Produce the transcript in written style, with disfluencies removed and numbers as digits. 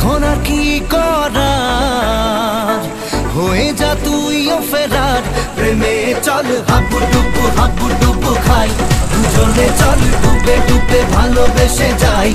এখন আর কি করার, হয়ে যা তুইও ফেরার। প্রেমে চল হাবুডুবু খাই, দুজনে চল ডুবে ডুবে ভালোবেসে যাই।